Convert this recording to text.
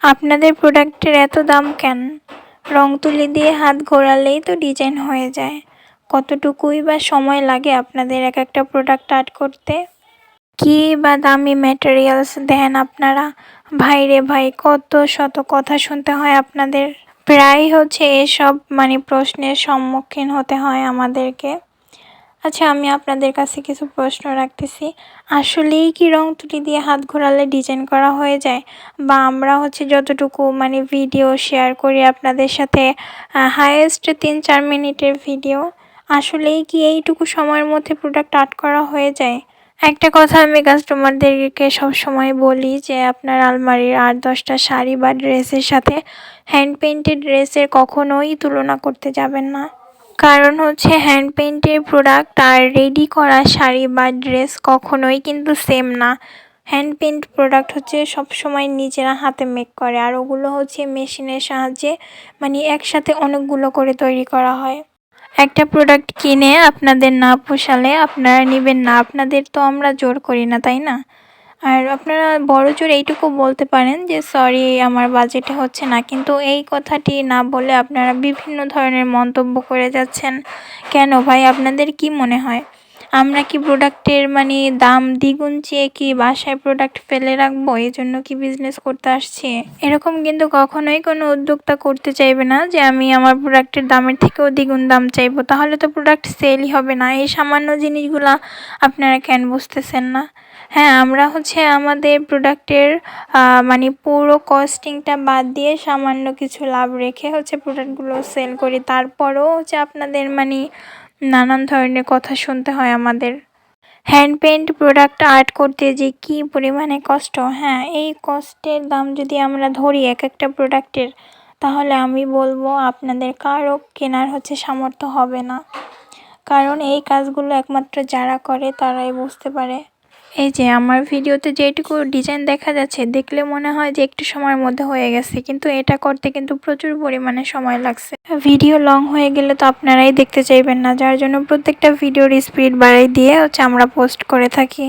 আপনাদের প্রোডাক্টের এত দাম কেন? রং তুলি দিয়ে হাত ঘোরালেই তো ডিজাইন হয়ে যায়। কতটুকুই বা সময় লাগে আপনাদের এক একটা প্রোডাক্ট আর্ট করতে? কি বা দামি ম্যাটেরিয়ালস দেন আপনারা? ভাই রে ভাই, কত শত কথা শুনতে হয় আপনাদের। প্রায় এসব প্রশ্নের সম্মুখীন হতে হয় আমাদেরকে। আচ্ছা, আমি আপনাদের কাছে কিছু প্রশ্ন রাখতেছি। আসলেই কি রং তুলি দিয়ে হাত ঘোরালে ডিজাইন করা হয়ে যায়? বা আমরা যতটুকু ভিডিও শেয়ার করি আপনাদের সাথে, হাইয়েস্ট 3-4 মিনিটের ভিডিও, আসলেই কি এইটুকু সময়ের মধ্যে প্রোডাক্ট আর্ট করা হয়ে যায়? একটা কথা আমি কাস্টমারদেরকে সবসময় বলি যে আপনার আলমারির 8-10টা শাড়ি বা ড্রেসের সাথে হ্যান্ড পেইন্টেড ড্রেসের কখনোই তুলনা করতে যাবেন না। কারণ হ্যান্ড পেইন্টের প্রোডাক্ট আর রেডি করা শাড়ি বা ড্রেস কখনোই কিন্তু সেম না। হ্যান্ড পেইন্ট প্রোডাক্ট সবসময় নিজেরা হাতে মেক করে, আর ওগুলো মেশিনের সাহায্যে একসাথে অনেকগুলো করে তৈরি করা হয়। একটা প্রোডাক্ট কিনে আপনাদের না পোষালে আপনারা নেবেন না, আপনাদের তো আমরা জোর করি না, তাই না? আর আপনারা বড়জোর এইটুকু বলতে পারেন যে সরি, আমার বাজেটে হচ্ছে না, কিন্তু এই কথাটি না বলে আপনারা বিভিন্ন ধরনের মন্তব্য করে যাচ্ছেন। কেন ভাই, আপনাদের কি মনে হয় আমরা কি প্রোডাক্টের দাম দ্বিগুণ চেয়ে কি বাসায় প্রোডাক্ট ফেলে রাখবো? এই জন্য কি বিজনেস করতে আসছি? এরকম কিন্তু কখনোই কোনো উদ্যোক্তা করতে চাইবে না যে আমি আমার প্রোডাক্টের দামের থেকেও দ্বিগুণ দাম চাইবো, তাহলে তো প্রোডাক্ট সেলই হবে না। এই সামান্য জিনিসগুলা আপনারা কেন বুঝতেছেন না? হ্যাঁ, আমরা আমাদের প্রোডাক্টের পুরো কস্টিংটা বাদ দিয়ে সামান্য কিছু লাভ রেখে প্রোডাক্টগুলো সেল করি। তারপরেও আপনাদের নানান ধরনের কথা শুনতে হয় আমাদের। হ্যান্ড পেইন্ট প্রোডাক্ট আর্ট করতে যে কি পরিমাণে কষ্ট, হ্যাঁ, এই কষ্টের দাম যদি আমরা ধরি এক একটা প্রোডাক্টের, তাহলে আমি বলবো আপনাদের কারও কেনার সামর্থ্য হবে না। কারণ এই কাজগুলো একমাত্র যারা করে তারাই বুঝতে পারে। এই যে আমার ভিডিওতে যেটুকু ডিজাইন দেখা যাচ্ছে, দেখলে মনে হয় যে একটু সময়ের মধ্যে হয়ে গেছে, কিন্তু এটা করতে কিন্তু প্রচুর পরিমাণে সময় লাগছে। ভিডিও লং হয়ে গেলে তো আপনারাই দেখতে চাইবেন না, যার জন্য প্রত্যেকটা ভিডিওর স্পিড বাড়াই দিয়ে আমরা পোস্ট করে থাকি।